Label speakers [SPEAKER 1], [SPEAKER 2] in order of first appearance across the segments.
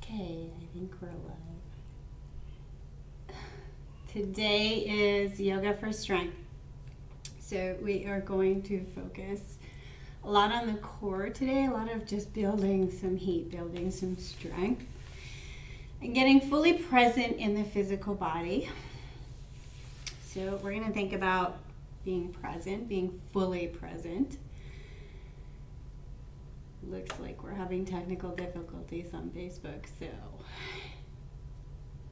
[SPEAKER 1] Okay, I think we're live. Today is Yoga for Strength. So we are going to focus a lot on the core today, a lot of just building some heat, building some strength, and getting fully present in the physical body. So we're going to think about being present, being fully present. Looks like we're having technical difficulties on Facebook, so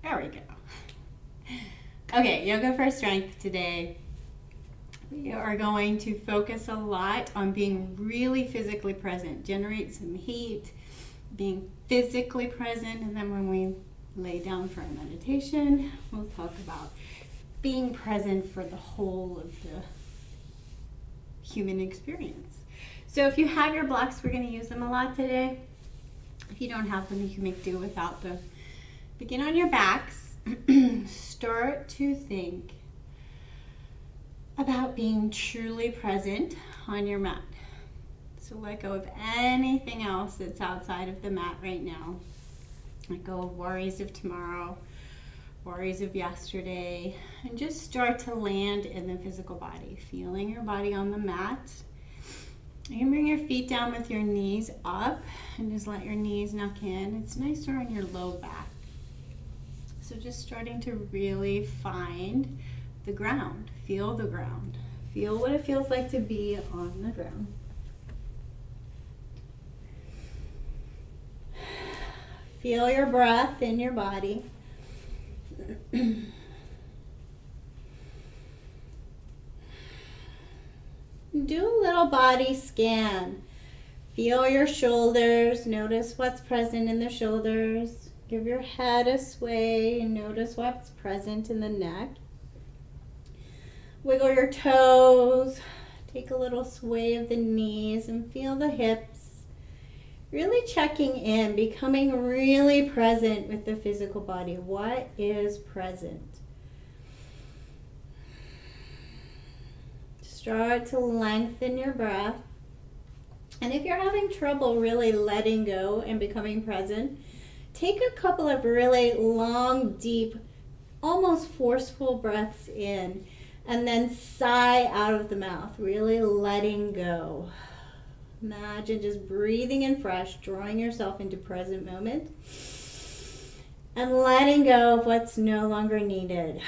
[SPEAKER 1] there we go. Okay, Yoga for Strength today. We are going to focus a lot on being really physically present, generate some heat, being physically present, and then when we lay down for a meditation, we'll talk about being present for the whole of the human experience. So if you have your blocks, we're going to use them a lot today. If you don't have them, you can make do without them. Begin on your backs. Start to think about being truly present on your mat. So let go of anything else that's outside of the mat right now. Let go of worries of tomorrow, worries of yesterday, and just start to land in the physical body, feeling your body on the mat. You can bring your feet down with your knees up and just let your knees knock in. It's nicer on your low back. So just starting to really find the ground. Feel the ground. Feel what it feels like to be on the ground. Feel your breath in your body. Do a little body scan. Feel your shoulders. Notice what's present in the shoulders. Give your head a sway and notice what's present in the neck. Wiggle your toes. Take a little sway of the knees and feel the hips. Really checking in, becoming really present with the physical body. What is present? Start to lengthen your breath. And if you're having trouble really letting go and becoming present, take a couple of really long, deep, almost forceful breaths in, and then sigh out of the mouth, really letting go. Imagine just breathing in fresh, drawing yourself into present moment, and letting go of what's no longer needed.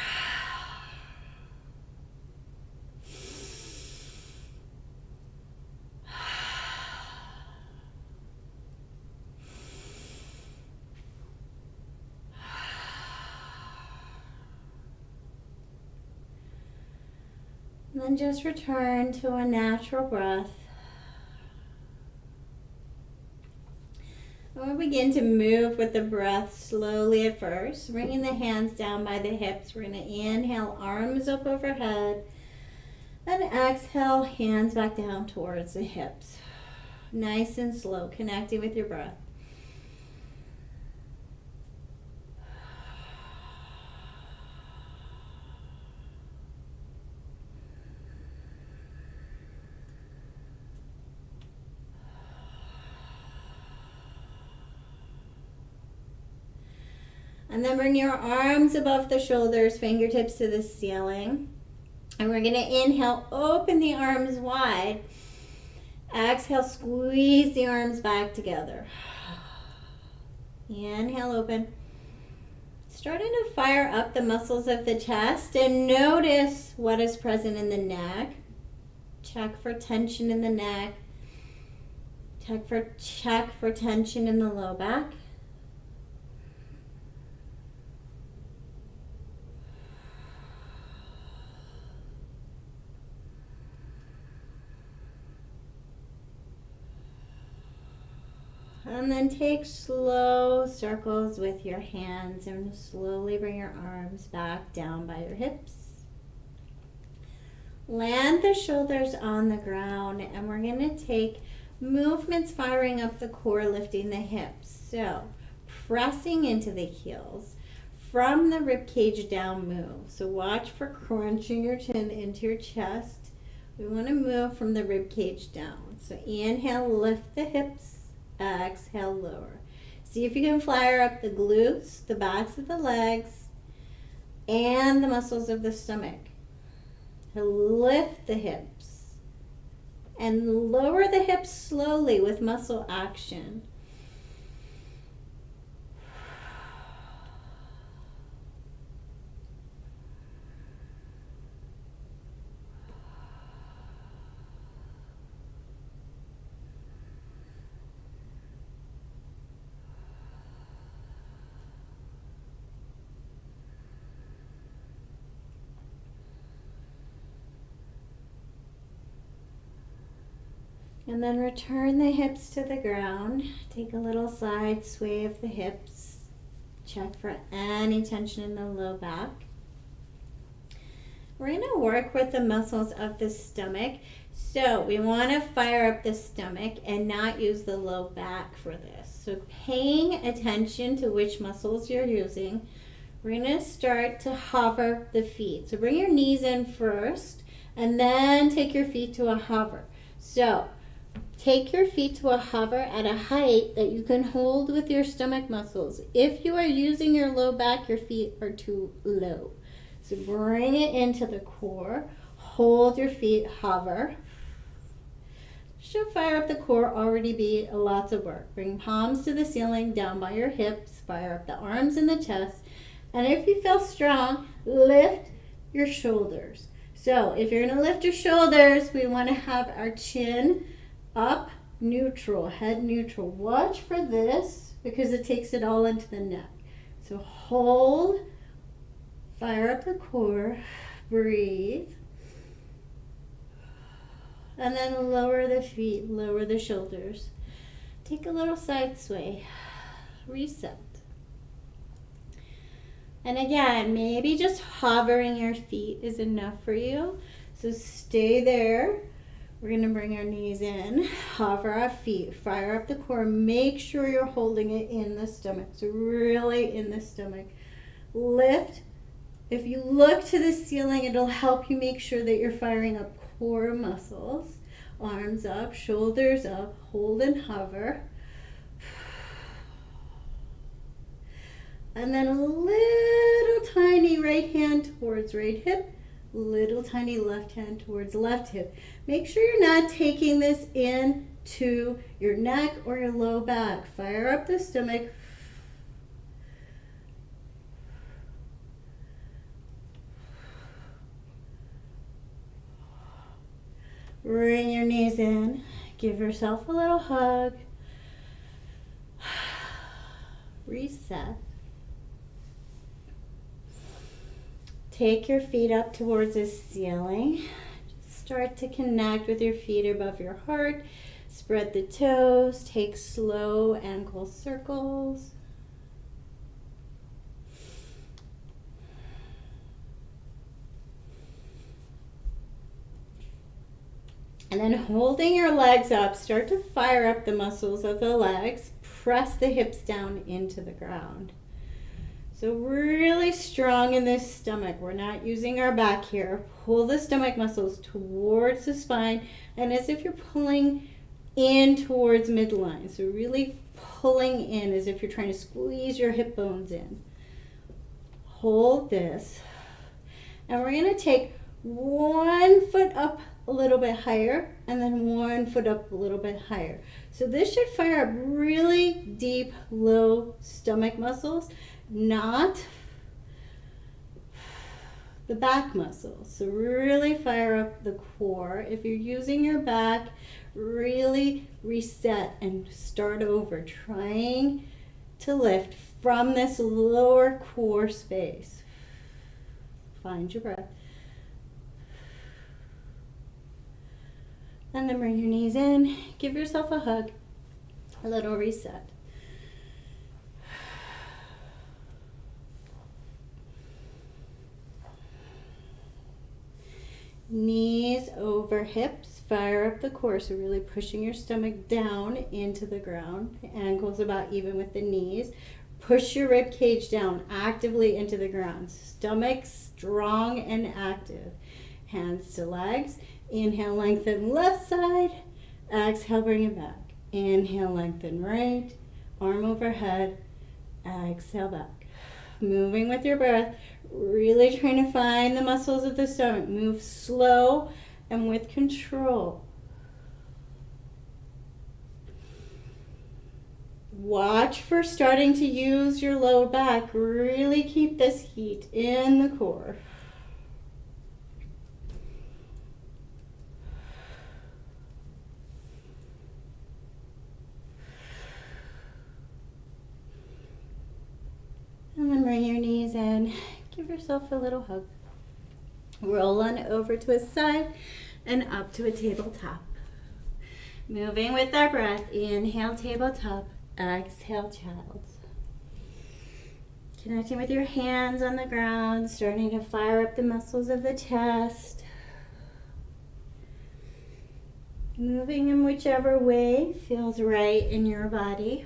[SPEAKER 1] And then just return to a natural breath. We'll begin to move with the breath slowly at first, bringing the hands down by the hips. We're going to inhale, arms up overhead, and exhale, hands back down towards the hips. Nice and slow, connecting with your breath. And then bring your arms above the shoulders, fingertips to the ceiling. And we're going to inhale, open the arms wide. Exhale, squeeze the arms back together. Inhale, open. Starting to fire up the muscles of the chest and notice what is present in the neck. Check for tension in the neck. Check for tension in the low back. And then take slow circles with your hands and slowly bring your arms back down by your hips. Land the shoulders on the ground, and we're going to take movements firing up the core, lifting the hips. So pressing into the heels from the rib cage down move. So watch for crunching your chin into your chest. We want to move from the rib cage down. So inhale, lift the hips. Exhale, lower. See if you can fire up the glutes, the backs of the legs, and the muscles of the stomach. Lift the hips and lower the hips slowly with muscle action. And then return the hips to the ground. Take a little side sway of the hips. Check for any tension in the low back. We're going to work with the muscles of the stomach. So we want to fire up the stomach and not use the low back for this. So paying attention to which muscles you're using, we're going to start to hover the feet. So bring your knees in first and then take your feet to a hover. So take your feet to a hover at a height that you can hold with your stomach muscles. If you are using your low back, your feet are too low. So bring it into the core. Hold your feet, hover. Should fire up the core, already be lots of work. Bring palms to the ceiling, down by your hips. Fire up the arms and the chest. And if you feel strong, lift your shoulders. So if you're going to lift your shoulders, we want to have our chin up, neutral, head neutral. Watch for this because it takes it all into the neck. So hold, fire up the core, breathe, and then lower the feet, lower the shoulders. Take a little side sway, reset. And again, maybe just hovering your feet is enough for you. So stay there. We're going to bring our knees in, hover our feet, fire up the core. Make sure you're holding it in the stomach. So really in the stomach. Lift. If you look to the ceiling, it'll help you make sure that you're firing up core muscles. Arms up, shoulders up, hold and hover. And then a little tiny right hand towards right hip. Little tiny left hand towards left hip. Make sure you're not taking this into your neck or your low back. Fire up the stomach. Bring your knees in. Give yourself a little hug. Reset. Take your feet up towards the ceiling. Just start to connect with your feet above your heart. Spread the toes. Take slow ankle circles. And then holding your legs up, start to fire up the muscles of the legs. Press the hips down into the ground. So really strong in this stomach. We're not using our back here. Pull the stomach muscles towards the spine, and as if you're pulling in towards midline. So really pulling in as if you're trying to squeeze your hip bones in. Hold this. And we're going to take 1 foot up a little bit higher and then 1 foot up a little bit higher. So this should fire up really deep, low stomach muscles, not the back muscles. So really fire up the core. If you're using your back, really reset and start over, trying to lift from this lower core space. Find your breath. And then bring your knees in, give yourself a hug. A little reset. Knees over hips, fire up the core, so really pushing your stomach down into the ground. Ankles about even with the knees. Push your rib cage down actively into the ground. Stomach strong and active. Hands to legs. Inhale, lengthen left side. Exhale, bring it back. Inhale, lengthen right. Arm overhead. Exhale, back. Moving with your breath. Really trying to find the muscles of the stomach. Move slow and with control. Watch for starting to use your lower back. Really keep this heat in the core. And then bring your knees in. Give yourself a little hug. Roll on over to a side and up to a tabletop. Moving with our breath. Inhale, tabletop. Exhale, child's. Connecting with your hands on the ground, starting to fire up the muscles of the chest. Moving in whichever way feels right in your body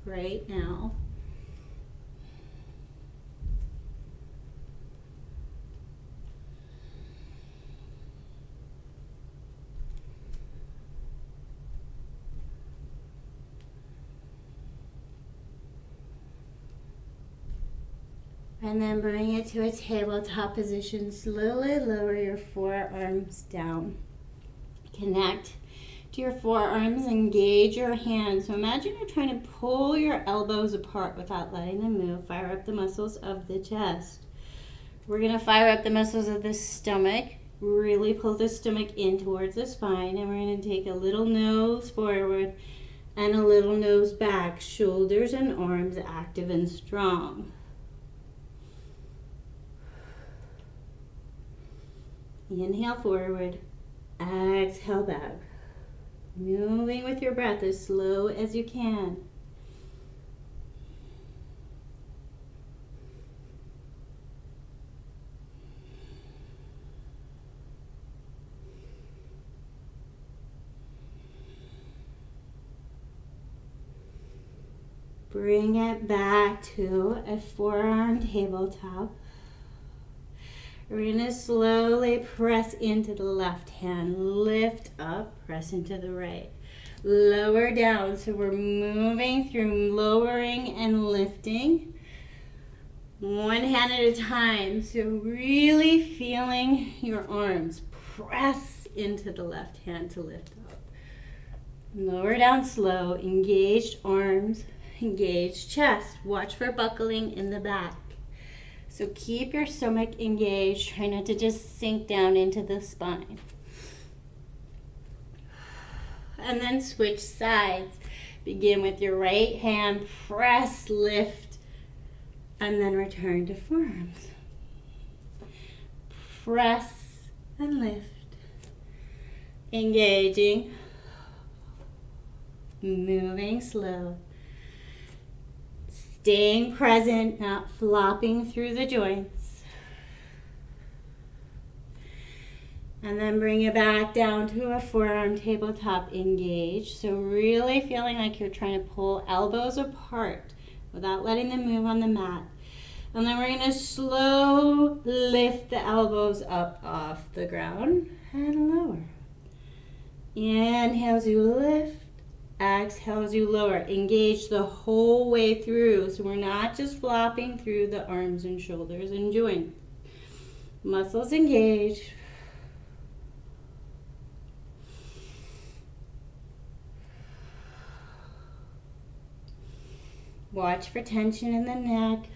[SPEAKER 1] right now. And then bring it to a tabletop position. Slowly lower your forearms down. Connect to your forearms, engage your hands. So imagine you're trying to pull your elbows apart without letting them move. Fire up the muscles of the chest. We're gonna fire up the muscles of the stomach. Really pull the stomach in towards the spine. And we're gonna take a little nose forward and a little nose back. Shoulders and arms active and strong. Inhale forward, exhale back. Moving with your breath as slow as you can. Bring it back to a forearm tabletop. We're going to slowly press into the left hand. Lift up, press into the right. Lower down. So we're moving through lowering and lifting. One hand at a time. So really feeling your arms. Press into the left hand to lift up. Lower down slow. Engaged arms. Engaged chest. Watch for buckling in the back. So keep your stomach engaged. Try not to just sink down into the spine. And then switch sides. Begin with your right hand. Press, lift, and then return to forearms. Press and lift. Engaging. Moving slow. Staying present, not flopping through the joints. And then bring it back down to a forearm tabletop engage. So really feeling like you're trying to pull elbows apart without letting them move on the mat. And then we're going to slow lift the elbows up off the ground and lower. Inhale as you lift. Exhale as you lower. Engage the whole way through. So we're not just flopping through the arms and shoulders and joints. Muscles engaged. Watch for tension in the neck.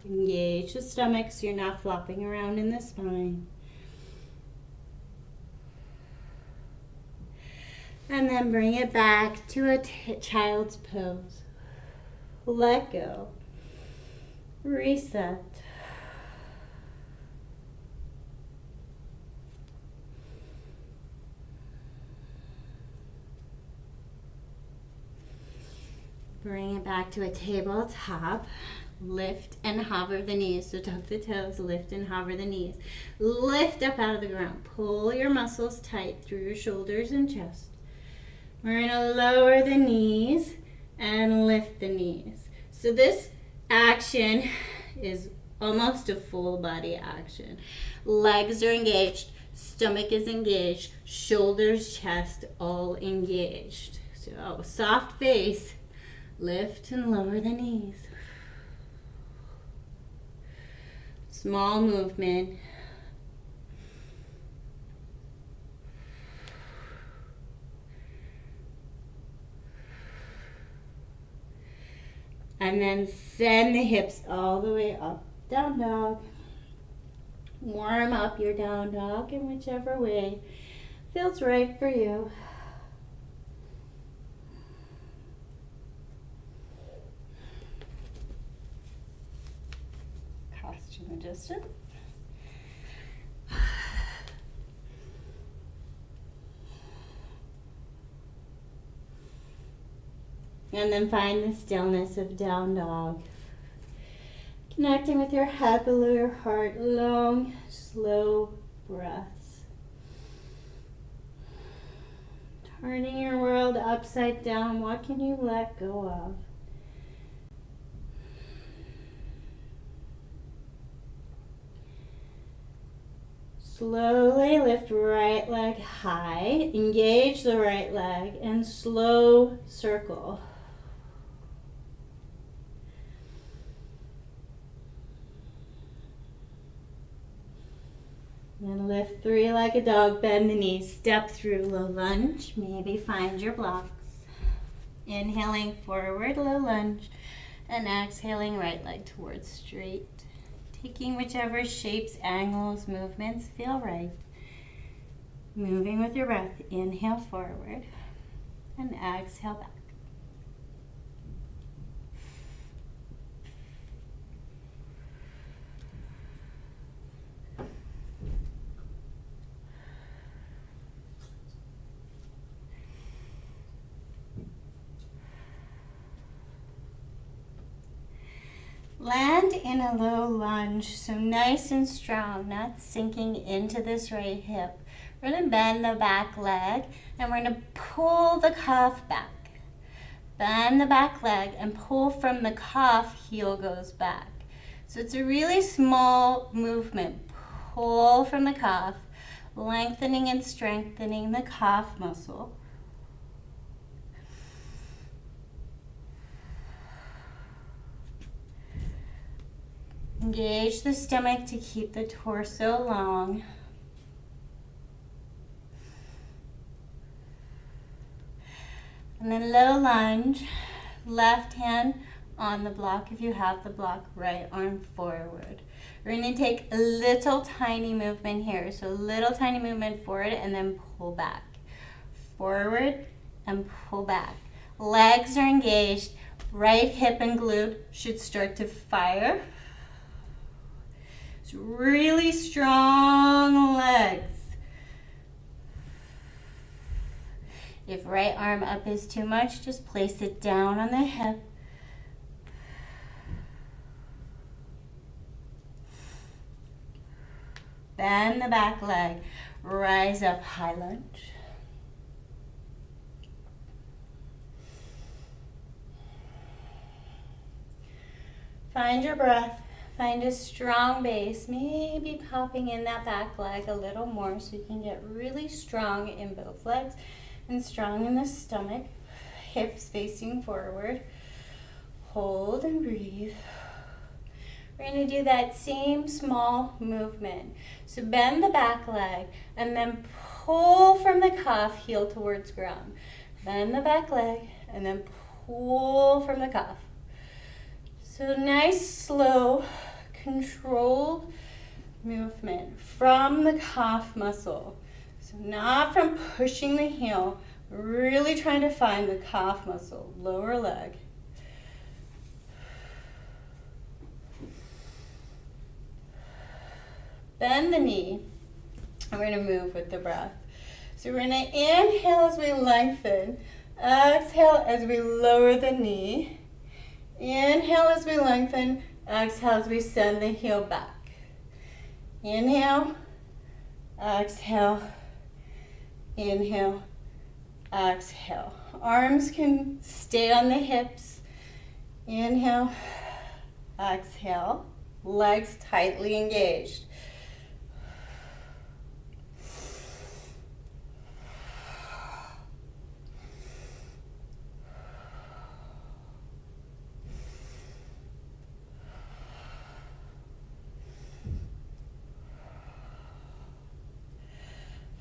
[SPEAKER 1] Engage the stomach so you're not flopping around in the spine. And then bring it back to a child's pose. Let go. Reset. Bring it back to a tabletop. Lift and hover the knees. So tuck the toes, lift and hover the knees. Lift up out of the ground. Pull your muscles tight through your shoulders and chest. We're going to lower the knees and lift the knees. So this action is almost a full body action. Legs are engaged, stomach is engaged, shoulders, chest, all engaged. So soft face, lift and lower the knees. Small movement. And then send the hips all the way up. Down dog. Warm up your down dog in whichever way feels right for you. Costume adjusted. And then find the stillness of down dog. Connecting with your head below your heart. Long, slow breaths. Turning your world upside down. What can you let go of? Slowly lift right leg high. Engage the right leg and slow circle. And lift three-legged dog, bend the knees, step through low lunge. Maybe find your blocks. Inhaling forward, low lunge, and exhaling right leg towards straight. Taking whichever shapes, angles, movements feel right. Moving with your breath, inhale forward, and exhale back. Land in a low lunge, so nice and strong, not sinking into this right hip. We're going to bend the back leg and we're going to pull the calf back. Bend the back leg and pull from the calf, heel goes back. So it's a really small movement. Pull from the calf, lengthening and strengthening the calf muscle. Engage the stomach to keep the torso long. And then low lunge, left hand on the block if you have the block, right arm forward. We're going to take a little tiny movement here. So little tiny movement forward and then pull back. Forward and pull back. Legs are engaged. Right hip and glute should start to fire. Really strong legs. If right arm up is too much, just place it down on the hip. Bend the back leg. Rise up, high lunge. Find your breath. Find a strong base, maybe popping in that back leg a little more so you can get really strong in both legs and strong in the stomach. Hips facing forward. Hold and breathe. We're going to do that same small movement. So bend the back leg and then pull from the calf, heel towards ground. Bend the back leg and then pull from the calf. So nice, slow, controlled movement from the calf muscle. So not from pushing the heel, really trying to find the calf muscle, lower leg. Bend the knee, and we're going to move with the breath. So we're going to inhale as we lengthen, Exhale as we lower the knee. Inhale as we lengthen. Exhale as we send the heel back. Inhale. Exhale. Inhale. Exhale. Arms can stay on the hips. Inhale. Exhale. Legs tightly engaged.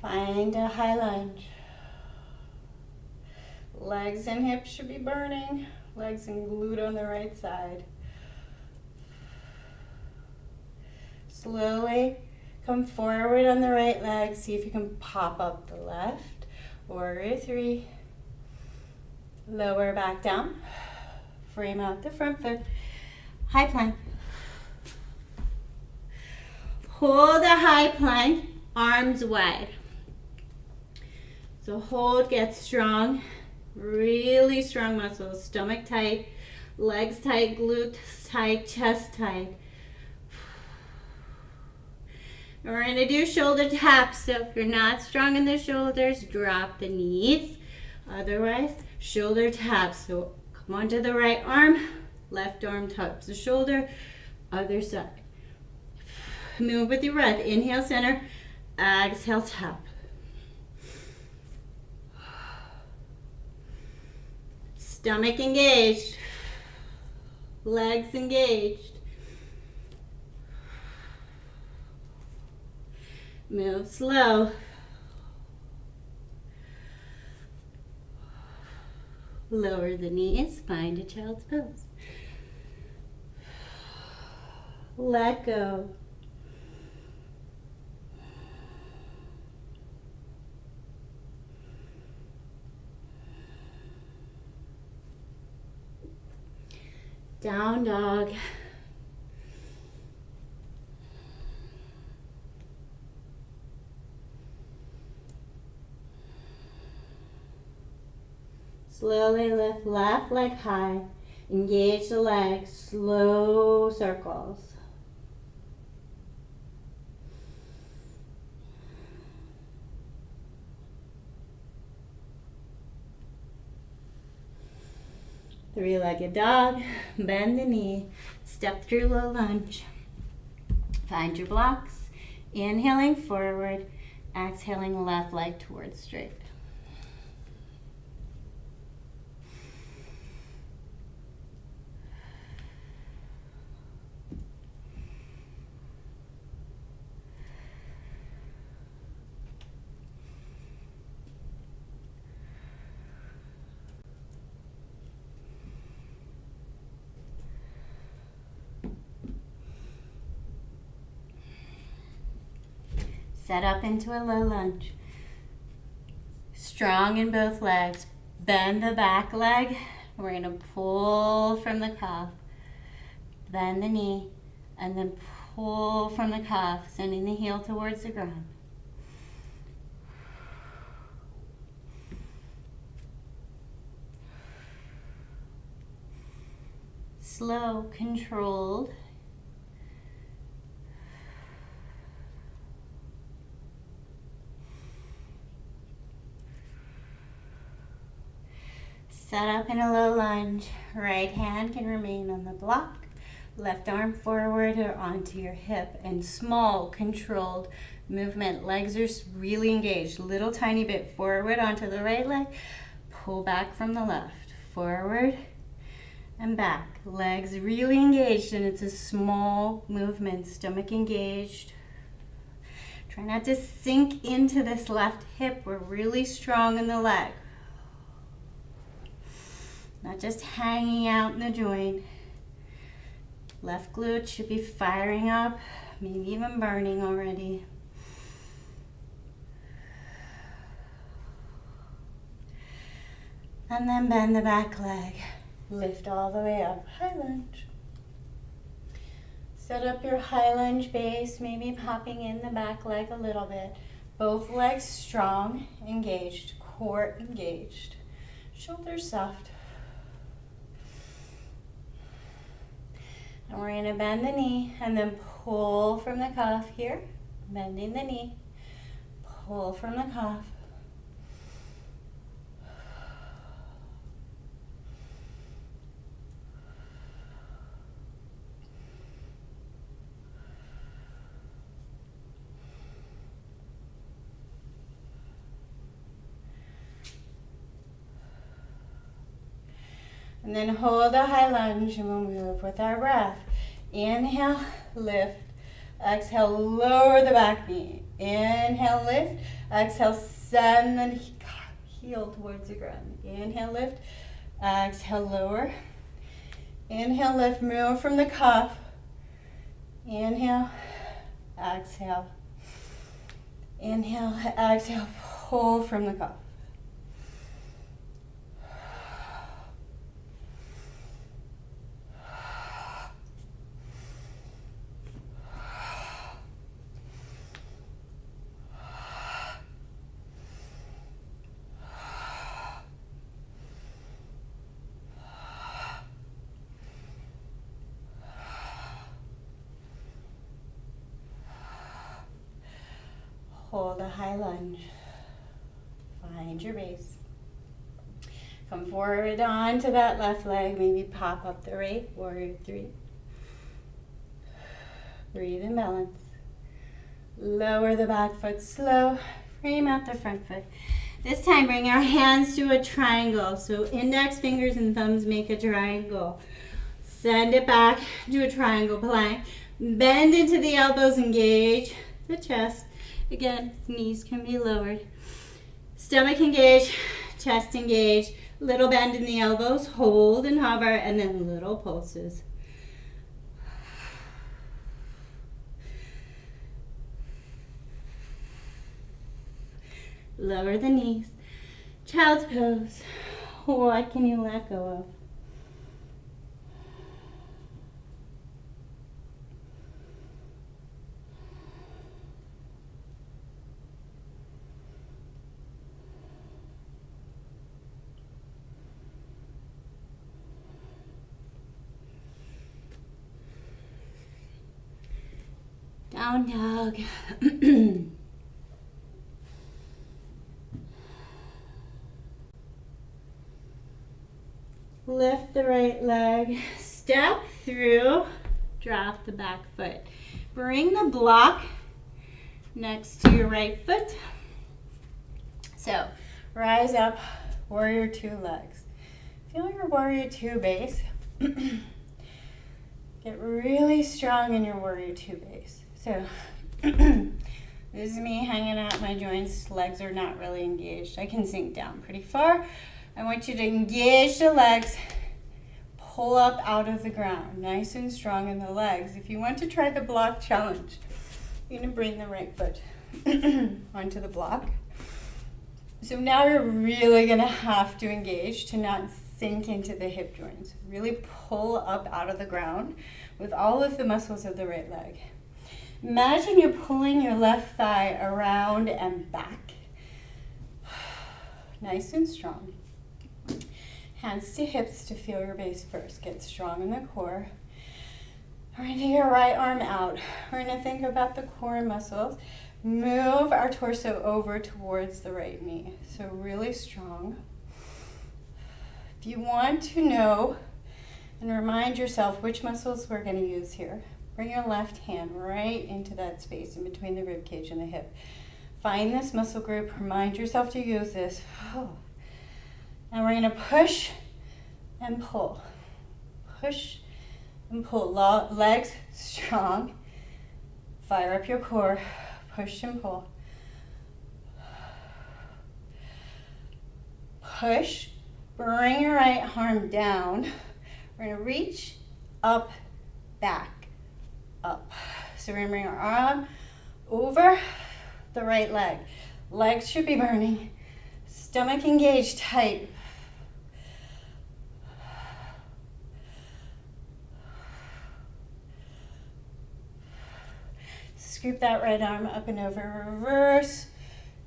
[SPEAKER 1] Find a high lunge. Legs and hips should be burning. Legs and glute on the right side. Slowly come forward on the right leg. See if you can pop up the left. Warrior 3. Lower back down. Frame out the front foot. High plank. Hold a high plank, arms wide. So hold, get strong, really strong muscles, stomach tight, legs tight, glutes tight, chest tight. And we're gonna do shoulder taps, so if you're not strong in the shoulders, drop the knees. Otherwise, shoulder taps. So come onto the right arm, left arm taps the shoulder, other side. Move with your breath. Inhale, center, exhale, tap. Stomach engaged, legs engaged. Move slow. Lower the knees, find a child's pose. Let go. Down dog. Slowly lift left leg high. Engage the legs. Slow circles. Three-legged dog, bend the knee, step through low lunge. Find your blocks. Inhaling forward, exhaling left leg towards straight. Set up into a low lunge. Strong in both legs. Bend the back leg. We're going to pull from the calf. Bend the knee and then pull from the calf, sending the heel towards the ground. Slow, controlled. Set up in a low lunge. Right hand can remain on the block. Left arm forward or onto your hip. And small, controlled movement. Legs are really engaged. Little tiny bit forward onto the right leg. Pull back from the left. Forward and back. Legs really engaged, and it's a small movement. Stomach engaged. Try not to sink into this left hip. We're really strong in the leg. Not just hanging out in the joint. Left glute should be firing up, maybe even burning already. And then bend the back leg. Lift all the way up, high lunge. Set up your high lunge base, maybe popping in the back leg a little bit. Both legs strong, engaged, core engaged. Shoulders soft. And we're going to bend the knee and then pull from the cuff here. Bending the knee. Pull from the cuff. And then hold a high lunge and we'll move with our breath. Inhale, lift. Exhale, lower the back knee. Inhale, lift. Exhale, send the heel towards the ground. Inhale, lift. Exhale, lower. Inhale, lift. Move from the cuff. Inhale, exhale. Inhale, exhale. Pull from the cuff. Hold a high lunge. Find your base. Come forward onto that left leg. Maybe pop up the right. Warrior three. Breathe and balance. Lower the back foot slow. Frame out the front foot. This time bring our hands to a triangle. So index fingers and thumbs make a triangle. Send it back to a triangle plank. Bend into the elbows, engage the chest. Again, knees can be lowered. Stomach engage, chest engage. Little bend in the elbows, hold and hover, and then little pulses. Lower the knees. Child's pose. What can you let go of? Down dog. Lift the right leg, step through, drop the back foot. Bring the block next to your right foot. So, rise up, warrior two legs. Feel your warrior two base. Get really strong in your warrior two base. So, this is me hanging out my joints. Legs are not really engaged. I can sink down pretty far. I want you to engage the legs, pull up out of the ground, nice and strong in the legs. If you want to try the block challenge, you're going to bring the right foot onto the block. So now you're really going to have to engage to not sink into the hip joints. Really pull up out of the ground with all of the muscles of the right leg. Imagine you're pulling your left thigh around and back. Nice and strong. Hands to hips to feel your base first. Get strong in the core. We're going to take your right arm out. We're going to think about the core muscles. Move our torso over towards the right knee. So really strong. If you want to know and remind yourself which muscles we're going to use here, bring your left hand right into that space in between the rib cage and the hip. Find this muscle group. Remind yourself to use this. And we're going to push and pull. Push and pull. Legs strong. Fire up your core. Push and pull. Push. Bring your right arm down. We're going to reach up, back, up. So we're going to bring our arm over the right leg. Legs should be burning. Stomach engaged tight. Scoop that right arm up and over. Reverse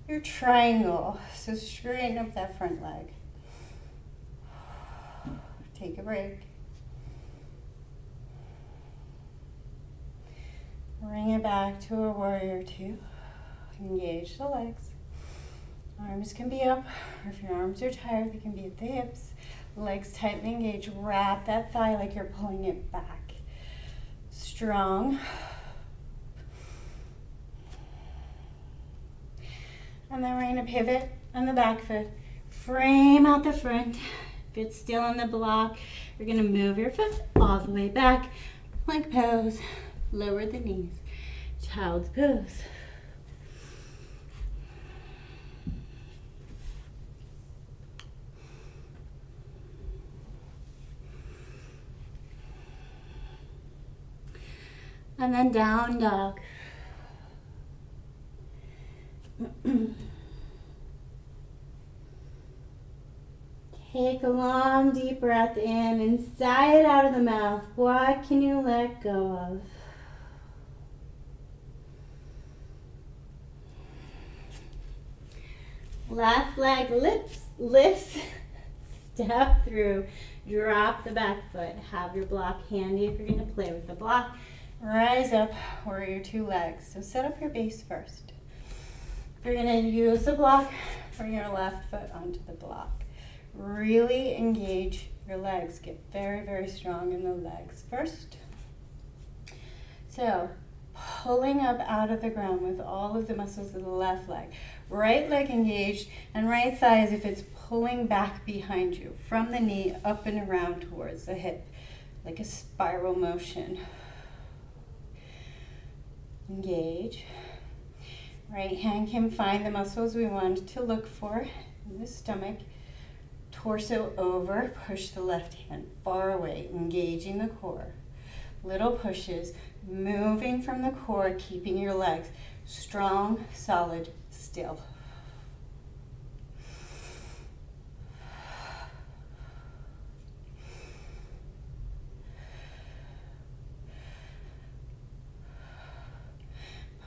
[SPEAKER 1] your triangle. So straighten up that front leg. take a break. Bring it back to a warrior two. Engage the legs. Arms can be up, or if your arms are tired, they can be at the hips. Legs tight and engage. Wrap that thigh like you're pulling it back. Strong. And then we're going to pivot on the back foot. Frame out the front. Foot still on the block. You're going to move your foot all the way back. Plank pose. Lower the knees. Child's pose. And then down dog. Take a long deep breath in and sigh it out of the mouth. What can you let go of? Left leg lifts, step through, drop the back foot. Have your block handy if you're going to play with the block. Rise up, warrior two legs. So set up your base first. If you're going to use the block, bring your left foot onto the block. Really engage your legs. Get very, very strong in the legs first. So pulling up out of the ground with all of the muscles of the left leg. Right leg engaged and right thigh as if it's pulling back behind you from the knee up and around towards the hip, like a spiral motion. Engage. Right hand can find the muscles we want to look for in the stomach. Torso over, push the left hand far away, engaging the core. Little pushes, moving from the core, keeping your legs strong, solid, still.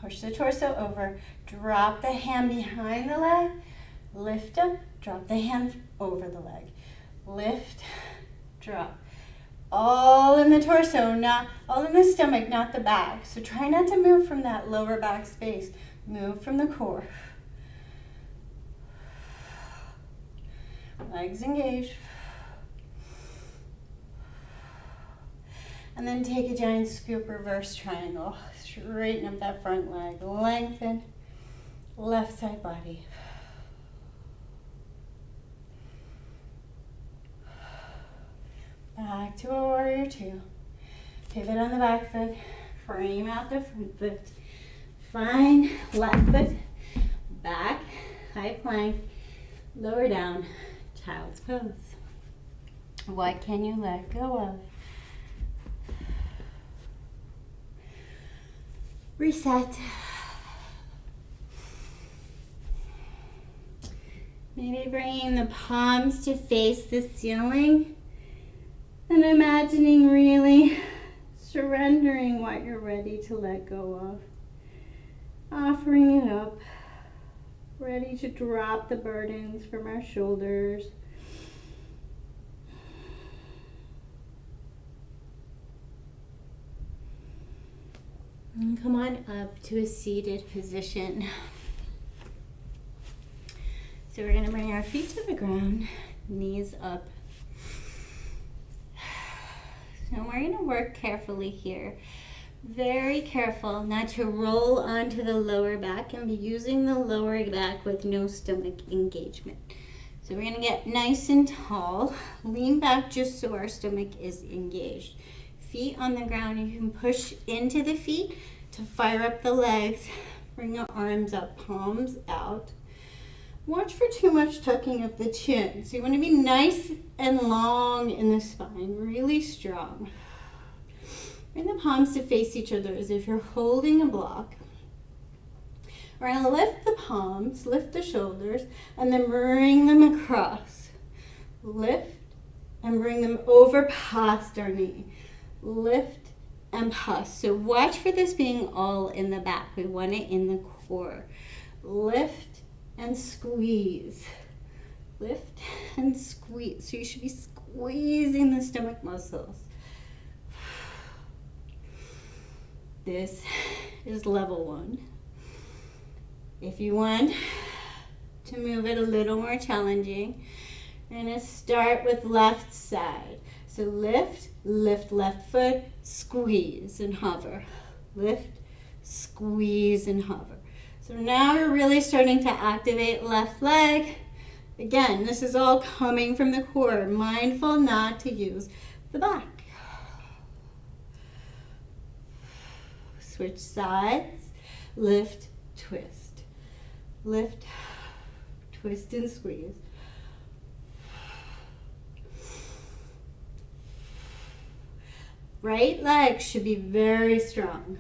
[SPEAKER 1] Push the torso over, drop the hand behind the leg, lift up, drop the hand over the leg. Lift, drop. All in the torso, not all in the stomach, not the back. So try not to move from that lower back space. Move from the core. Legs engaged. And then take a giant scoop reverse triangle. Straighten up that front leg. Lengthen. Left side body. Back to a warrior two. Pivot on the back foot. Frame out the front foot. Find left foot. Back. High plank. Lower down. Child's pose. What can you let go of? Reset. Maybe bringing the palms to face the ceiling and imagining really surrendering what you're ready to let go of. Offering it up. Ready to drop the burdens from our shoulders. And come on up to a seated position. So we're going to bring our feet to the ground, knees up. So we're going to work carefully here. Very careful not to roll onto the lower back and be using the lower back with no stomach engagement. So we're going to get nice and tall. Lean back just so our stomach is engaged. Feet on the ground, you can push into the feet to fire up the legs. Bring the arms up, palms out. Watch for too much tucking of the chin. So you want to be nice and long in the spine, really strong. Bring the palms to face each other as if you're holding a block. We're going to lift the palms, lift the shoulders, and then bring them across. Lift and bring them over past our knee. Lift and pass. So watch for this being all in the back. We want it in the core. Lift and squeeze. Lift and squeeze. So you should be squeezing the stomach muscles. This is level 1. If you want to move it a little more challenging, we're going to start with left side. So lift, lift left foot, squeeze and hover. Lift, squeeze and hover. So now we're really starting to activate left leg. Again, this is all coming from the core. Mindful not to use the back. Switch sides. Lift, twist. Lift, twist and squeeze. Right leg should be very strong.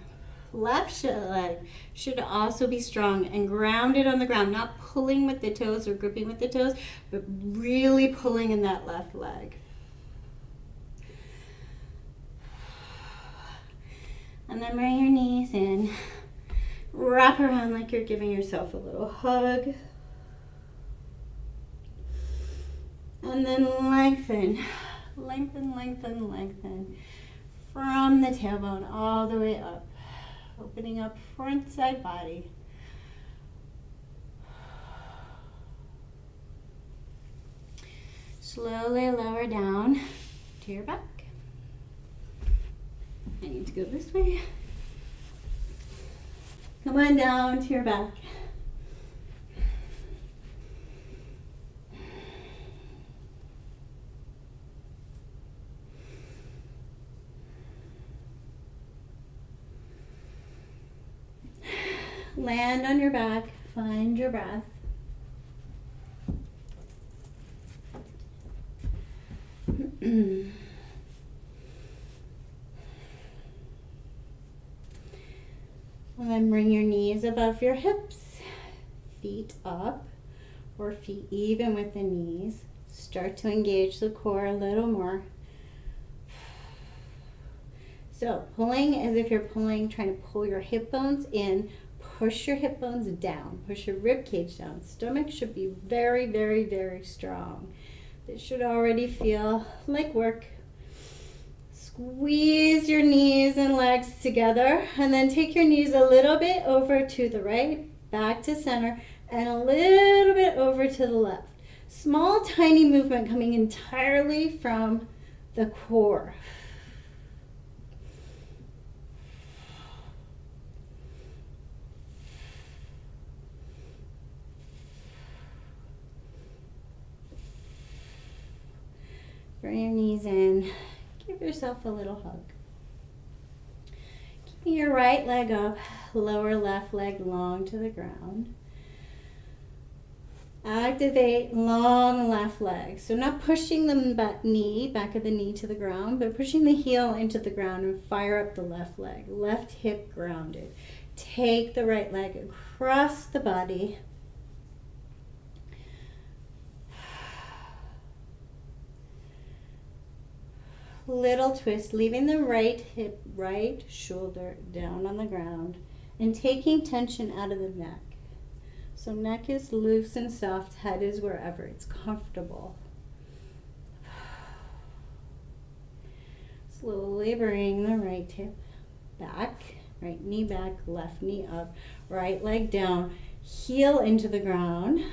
[SPEAKER 1] Left leg should also be strong and grounded on the ground, not pulling with the toes or gripping with the toes, but really pulling in that left leg. And then bring your knees in. Wrap around like you're giving yourself a little hug. And then lengthen, lengthen, lengthen, lengthen. From the tailbone all the way up. Opening up front side body. Slowly lower down to your back. I need to go this way. Come on down to your back. Land on your back, find your breath. And then bring your knees above your hips, feet up or feet even with the knees. Start to engage the core a little more. So pulling as if you're trying to pull your hip bones in. Push your hip bones down. Push your rib cage down. Stomach should be very, very, very strong. This should already feel like work. Squeeze your knees and legs together and then take your knees a little bit over to the right, back to center, and a little bit over to the left. Small, tiny movement coming entirely from the core. Bring your knees in. Give yourself a little hug. Keeping your right leg up, lower left leg long to the ground. Activate long left leg. So not pushing the back of the knee to the ground, but pushing the heel into the ground and fire up the left leg. Left hip grounded. Take the right leg across the body. Little twist, leaving the right hip, right shoulder down on the ground and taking tension out of the neck. So neck is loose and soft, head is wherever it's comfortable. Slowly bring the right hip back, right knee back, left knee up, right leg down, heel into the ground,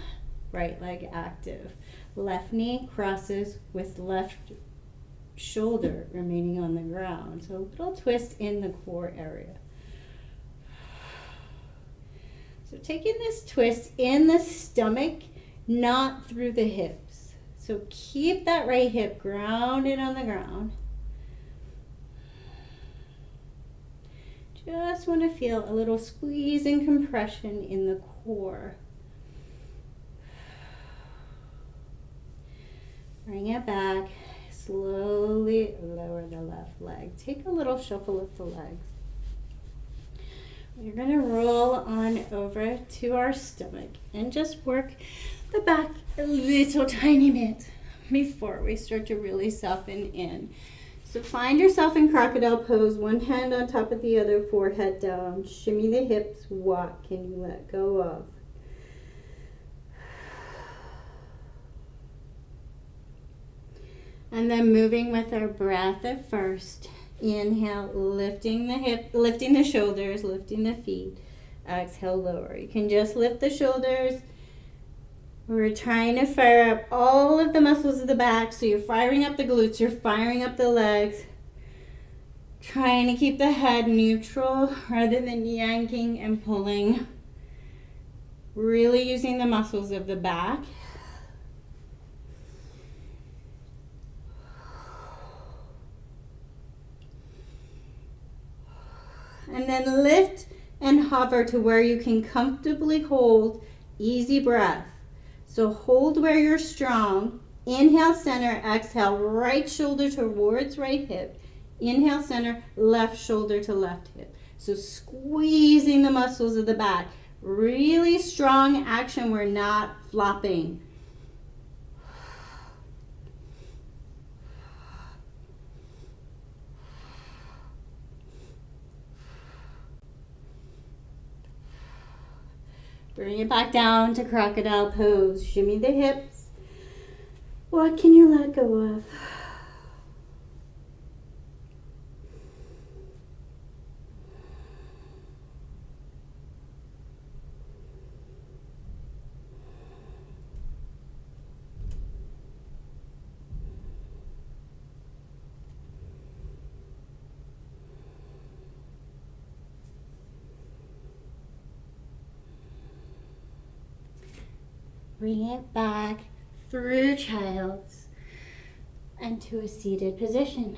[SPEAKER 1] right leg active. Left knee crosses with left shoulder remaining on the ground. So a little twist in the core area. So taking this twist in the stomach, not through the hips. So keep that right hip grounded on the ground. Just want to feel a little squeeze and compression in the core. Bring it back. Slowly lower the left leg. Take a little shuffle of the legs. We're going to roll on over to our stomach and just work the back a little tiny bit before we start to really soften in. So find yourself in crocodile pose, one hand on top of the other, forehead down. Shimmy the hips. What can you let go of? And then moving with our breath at first. Inhale, lifting the hip, lifting the shoulders, lifting the feet. Exhale, lower. You can just lift the shoulders. We're trying to fire up all of the muscles of the back. So you're firing up the glutes, you're firing up the legs. Trying to keep the head neutral rather than yanking and pulling. Really using the muscles of the back. And then lift and hover to where you can comfortably hold. Easy breath. So hold where you're strong. Inhale, center, exhale, right shoulder towards right hip. Inhale, center, left shoulder to left hip. So squeezing the muscles of the back. Really strong action. We're not flopping. Bring it back down to crocodile pose. Shimmy the hips. What can you let go of? Bring it back through child's and to a seated position.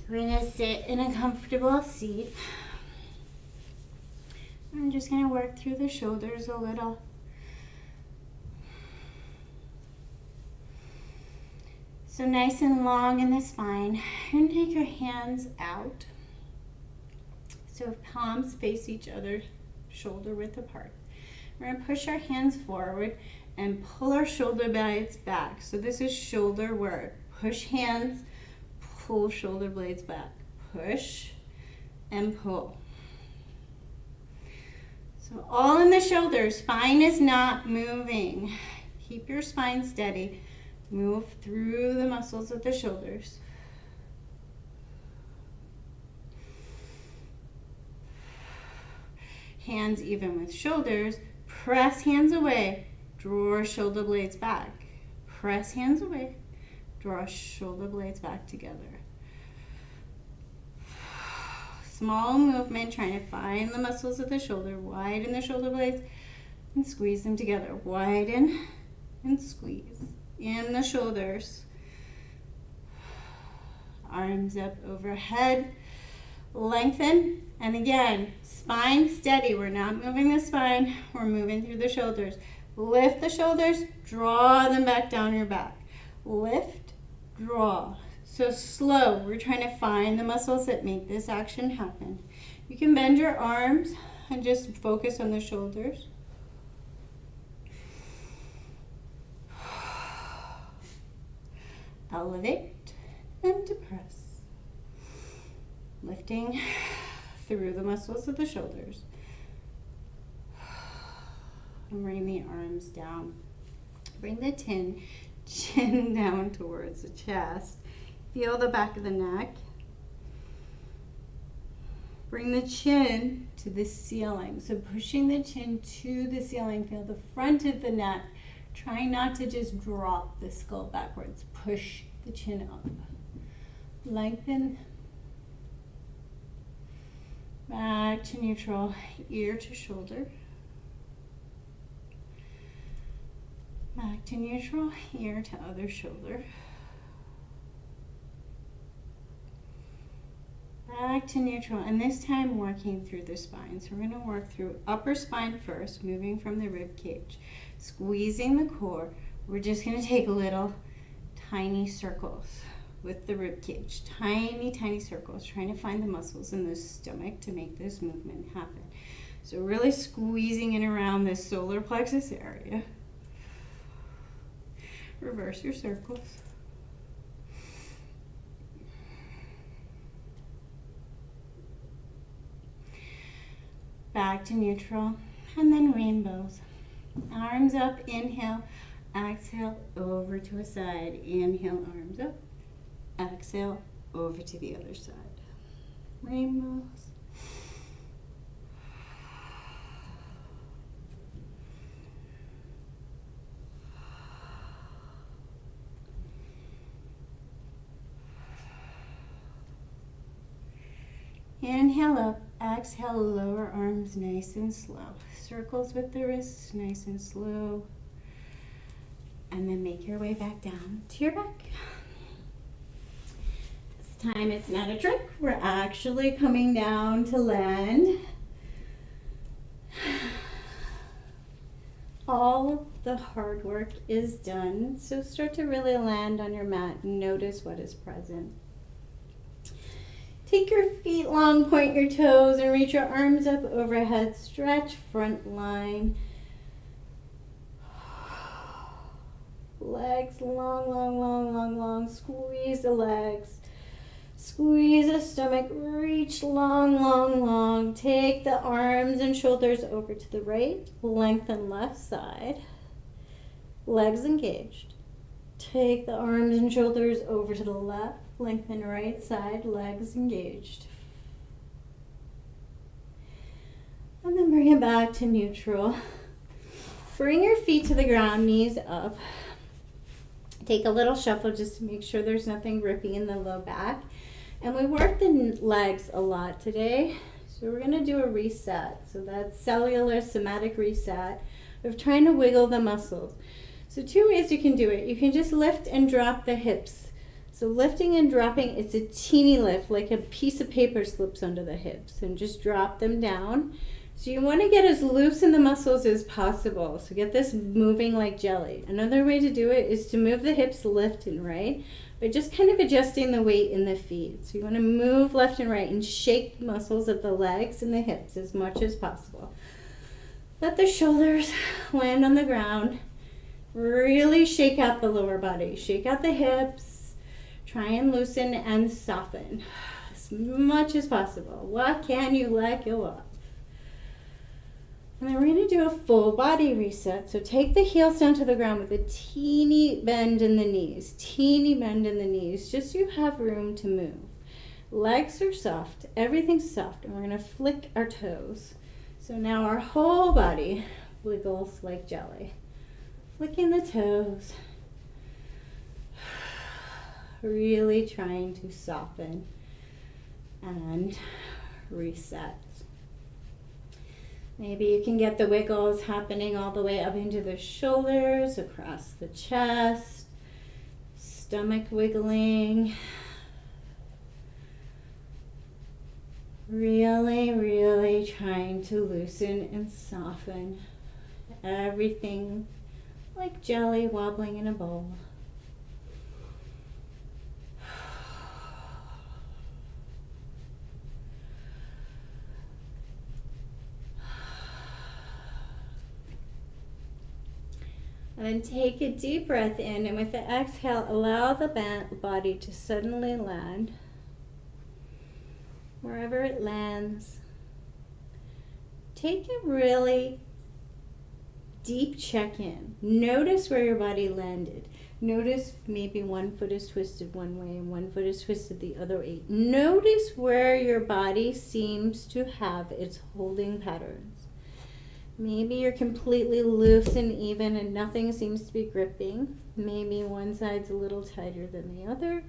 [SPEAKER 1] We're going to sit in a comfortable seat. I'm just going to work through the shoulders a little. So nice and long in the spine. You're going to take your hands out. So palms face each other, shoulder width apart. We're going to push our hands forward and pull our shoulder blades back. So this is shoulder work. Push hands, pull shoulder blades back. Push and pull. So all in the shoulders. Spine is not moving. Keep your spine steady. Move through the muscles of the shoulders. Hands even with shoulders. Press hands away, draw shoulder blades back. Press hands away, draw shoulder blades back together. Small movement, trying to find the muscles of the shoulder, widen the shoulder blades and squeeze them together. Widen and squeeze in the shoulders. Arms up overhead, lengthen. And again, spine steady. We're not moving the spine. We're moving through the shoulders. Lift the shoulders, draw them back down your back. Lift, draw. So slow. We're trying to find the muscles that make this action happen. You can bend your arms and just focus on the shoulders. Elevate and depress. Lifting through the muscles of the shoulders. And bring the arms down. Bring the chin down towards the chest. Feel the back of the neck. Bring the chin to the ceiling. So pushing the chin to the ceiling. Feel the front of the neck. Try not to just drop the skull backwards. Push the chin up. Lengthen. Back to neutral, ear to shoulder. Back to neutral, ear to other shoulder. Back to neutral, and this time working through the spine. So we're going to work through upper spine first, moving from the rib cage. Squeezing the core. We're just going to take little tiny circles with the rib cage. Tiny, tiny circles, trying to find the muscles in the stomach to make this movement happen. So really squeezing in around this solar plexus area. Reverse your circles. Back to neutral, and then rainbows. Arms up, inhale, Exhale, over to a side. Inhale, arms up. Exhale, over to the other side. Rainbows. Inhale up, exhale, lower arms nice and slow. Circles with the wrists, nice and slow. And then make your way back down to your back. This time it's not a trick. We're actually coming down to land. All of the hard work is done. So start to really land on your mat and notice what is present. Take your feet long, point your toes, and reach your arms up overhead. Stretch front line. Legs long, long, long, long, long. Squeeze the legs. Squeeze the stomach. Reach long, long, long. Take the arms and shoulders over to the right. Lengthen left side. Legs engaged. Take the arms and shoulders over to the left. Lengthen right side, legs engaged. And then bring it back to neutral. Bring your feet to the ground, knees up. Take a little shuffle just to make sure there's nothing gripping in the low back. And we worked the legs a lot today. So we're gonna do a reset. So that's cellular somatic reset of trying to wiggle the muscles. So two ways you can do it. You can just lift and drop the hips. So lifting and dropping, it's a teeny lift, like a piece of paper slips under the hips, and just drop them down. So you want to get as loose in the muscles as possible. So get this moving like jelly. Another way to do it is to move the hips left and right, by just kind of adjusting the weight in the feet. So you want to move left and right and shake the muscles of the legs and the hips as much as possible. Let the shoulders land on the ground. Really shake out the lower body. Shake out the hips. Try and loosen and soften as much as possible. What can you let go of? And then we're going to do a full body reset. So take the heels down to the ground with a teeny bend in the knees. Teeny bend in the knees, just so you have room to move. Legs are soft. Everything's soft. And we're going to flick our toes. So now our whole body wiggles like jelly. Flicking the toes. Really trying to soften and reset. Maybe you can get the wiggles happening all the way up into the shoulders, across the chest, stomach wiggling. Really, really trying to loosen and soften everything like jelly wobbling in a bowl. And then take a deep breath in, and with the exhale, allow the body to suddenly land. Wherever it lands, take a really deep check-in. Notice where your body landed. Notice maybe one foot is twisted one way and one foot is twisted the other way. Notice where your body seems to have its holding patterns. Maybe you're completely loose and even and nothing seems to be gripping. Maybe one side's a little tighter than the other.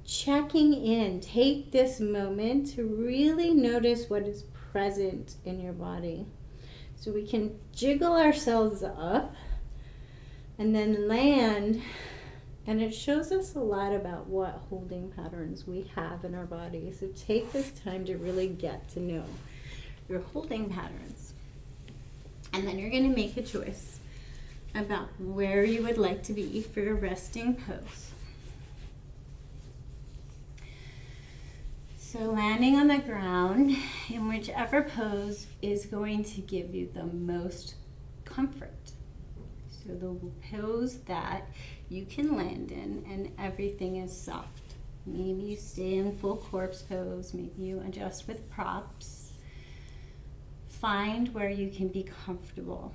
[SPEAKER 1] Checking in. Take this moment to really notice what is present in your body. So we can jiggle ourselves up and then land, and it shows us a lot about what holding patterns we have in our body. So take this time to really get to know your holding patterns. And then you're going to make a choice about where you would like to be for your resting pose. So landing on the ground in whichever pose is going to give you the most comfort. So the pose that you can land in and everything is soft. Maybe you stay in full corpse pose, maybe you adjust with props. Find where you can be comfortable.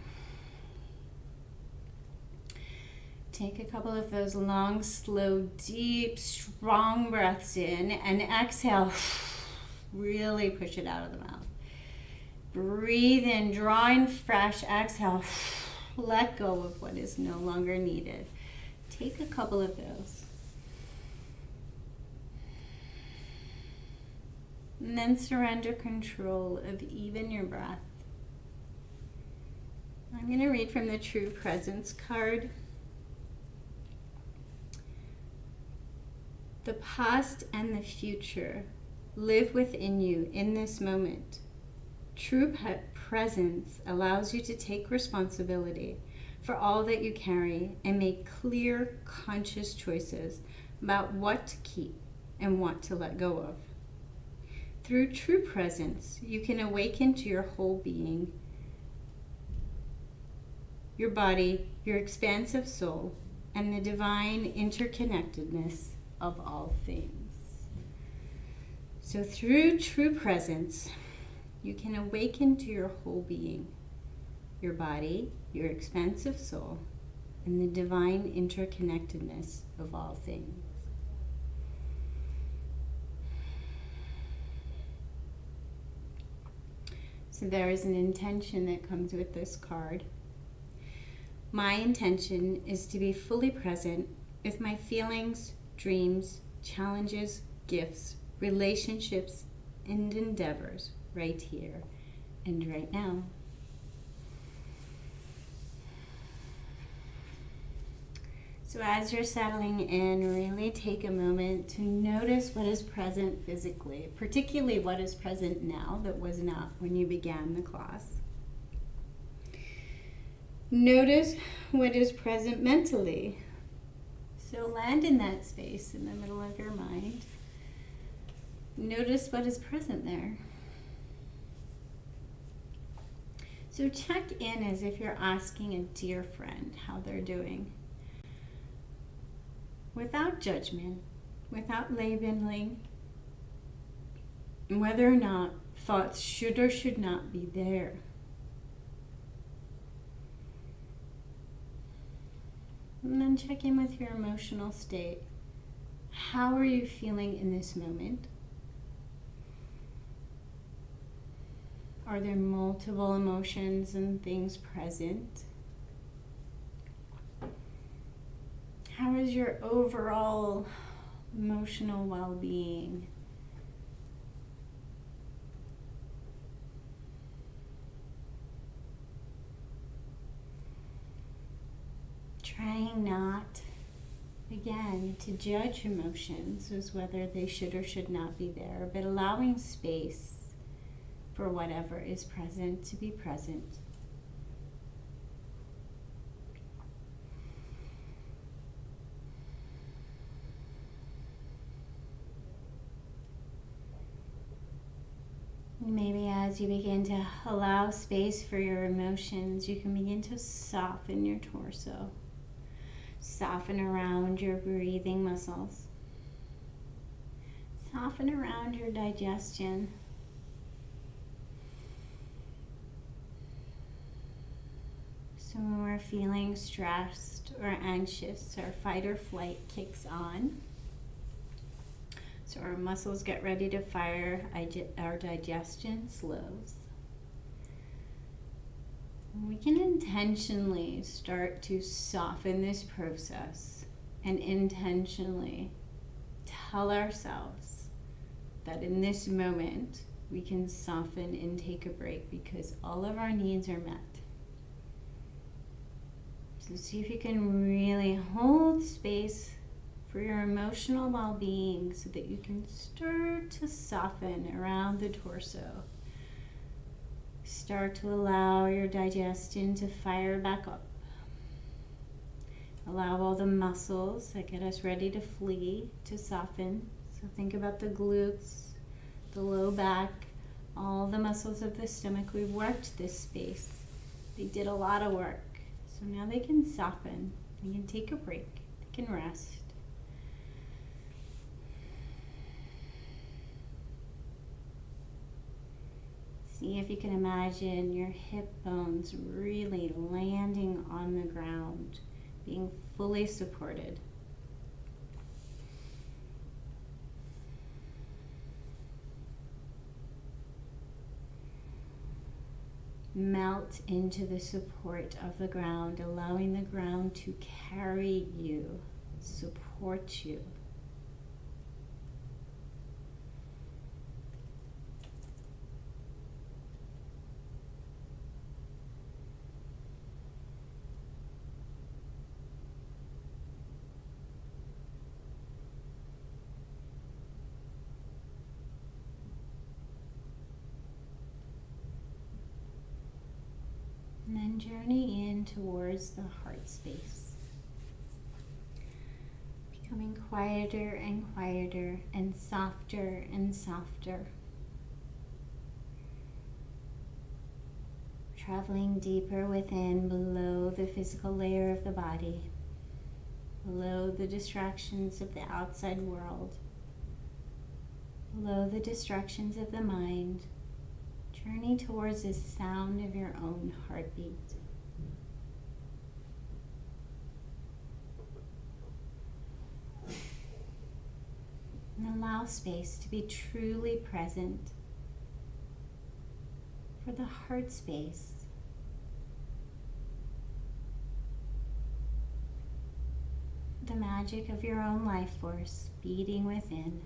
[SPEAKER 1] Take a couple of those long, slow, deep, strong breaths in, and exhale. Really push it out of the mouth. Breathe in, drawing fresh. Exhale. Let go of what is no longer needed. Take a couple of those. And then surrender control of even your breath. I'm going to read from the True Presence card. The past and the future live within you in this moment. True presence allows you to take responsibility for all that you carry and make clear, conscious choices about what to keep and what to let go of. Through true presence, you can awaken to your whole being, your body, your expansive soul, and the divine interconnectedness of all things. So through true presence, you can awaken to your whole being, your body, your expansive soul, and the divine interconnectedness of all things. So there is an intention that comes with this card. My intention is to be fully present with my feelings, dreams, challenges, gifts, relationships, and endeavors right here and right now. So as you're settling in, really take a moment to notice what is present physically, particularly what is present now that was not when you began the class. Notice what is present mentally. So land in that space in the middle of your mind. Notice what is present there. So check in as if you're asking a dear friend how they're doing. Without judgment, without labeling, whether or not thoughts should or should not be there. And then check in with your emotional state. How are you feeling in this moment? Are there multiple emotions and things present? How is your overall emotional well-being? Trying not, again, to judge emotions as whether they should or should not be there, but allowing space for whatever is present to be present. Maybe as you begin to allow space for your emotions, you can begin to soften your torso. Soften around your breathing muscles. Soften around your digestion. So when we're feeling stressed or anxious, our fight or flight kicks on. So our muscles get ready to fire, our digestion slows. We can intentionally start to soften this process and intentionally tell ourselves that in this moment we can soften and take a break because all of our needs are met. So see if you can really hold space for your emotional well-being so that you can start to soften around the torso. Start to allow your digestion to fire back up. Allow all the muscles that get us ready to flee to soften. So think about the glutes, the low back, all the muscles of the stomach. We've worked this space. They did a lot of work. So now they can soften. They can take a break. They can rest. See if you can imagine your hip bones really landing on the ground, being fully supported. Melt into the support of the ground, allowing the ground to carry you, support you. And then journey in towards the heart space, becoming quieter and quieter and softer and softer. Traveling deeper within, below the physical layer of the body, below the distractions of the outside world, below the distractions of the mind. Journey towards the sound of your own heartbeat. And allow space to be truly present for the heart space. The magic of your own life force beating within.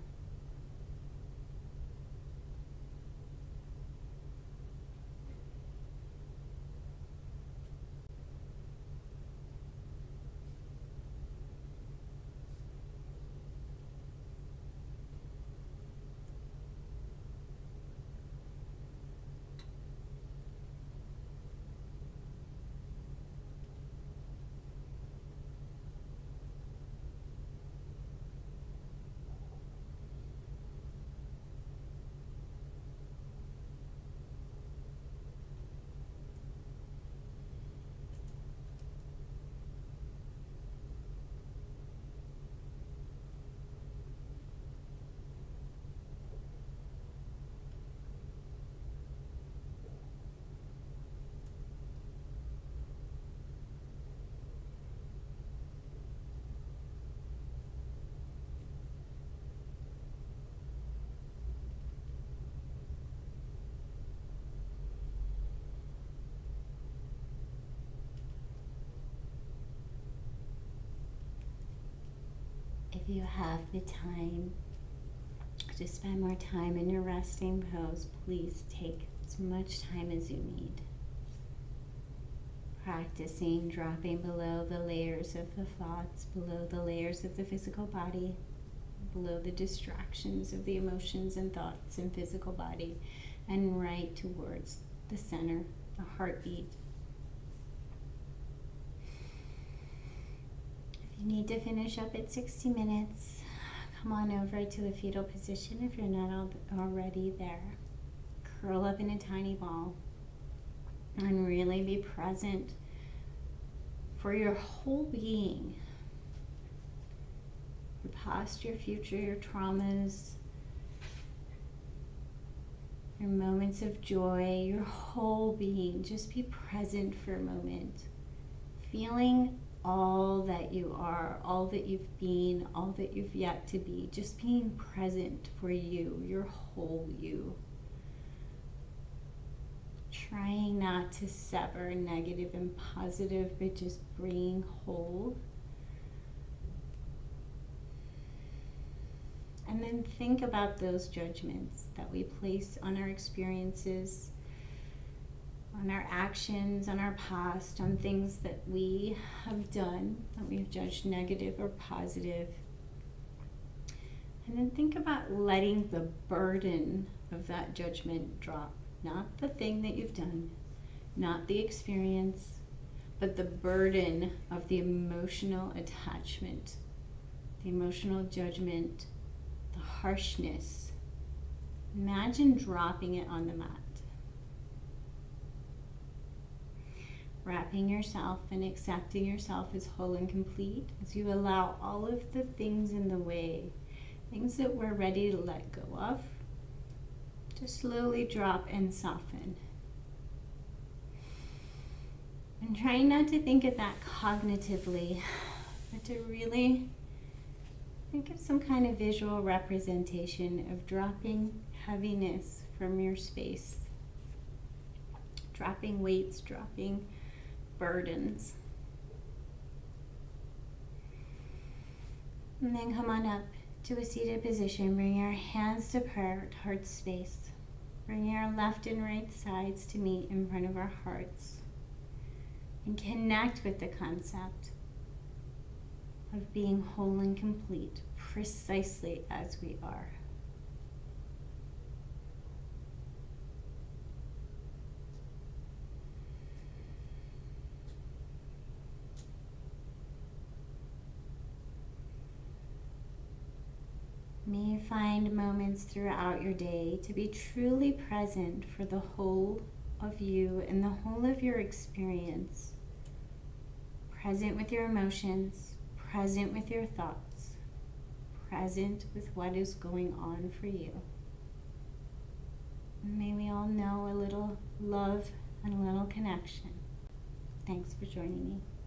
[SPEAKER 1] If you have the time to spend more time in your resting pose, please take as much time as you need. Practicing dropping below the layers of the thoughts, below the layers of the physical body, below the distractions of the emotions and thoughts and physical body, and right towards the center, the heartbeat. You need to finish up at 60 minutes. Come on over to a fetal position if you're not already there. Curl up in a tiny ball and really be present for your whole being. Your past, your future, your traumas, your moments of joy, your whole being. Just be present for a moment. Feeling all that you are, all that you've been, all that you've yet to be. Just being present for you, your whole you. Trying not to sever negative and positive, but just bringing whole. And then think about those judgments that we place on our experiences, on our actions, on our past, on things that we have done, that we've judged negative or positive. And then think about letting the burden of that judgment drop. Not the thing that you've done, not the experience, but the burden of the emotional attachment, the emotional judgment, the harshness. Imagine dropping it on the mat. Wrapping yourself and accepting yourself as whole and complete as you allow all of the things in the way, things that we're ready to let go of, to slowly drop and soften. And trying not to think of that cognitively, but to really think of some kind of visual representation of dropping heaviness from your space, dropping weights, dropping burdens. And then come on up to a seated position. Bring your hands to prayer at heart space. Bring your left and right sides to meet in front of our hearts. And connect with the concept of being whole and complete, precisely as we are. May you find moments throughout your day to be truly present for the whole of you and the whole of your experience. Present with your emotions, present with your thoughts, present with what is going on for you. And may we all know a little love and a little connection. Thanks for joining me.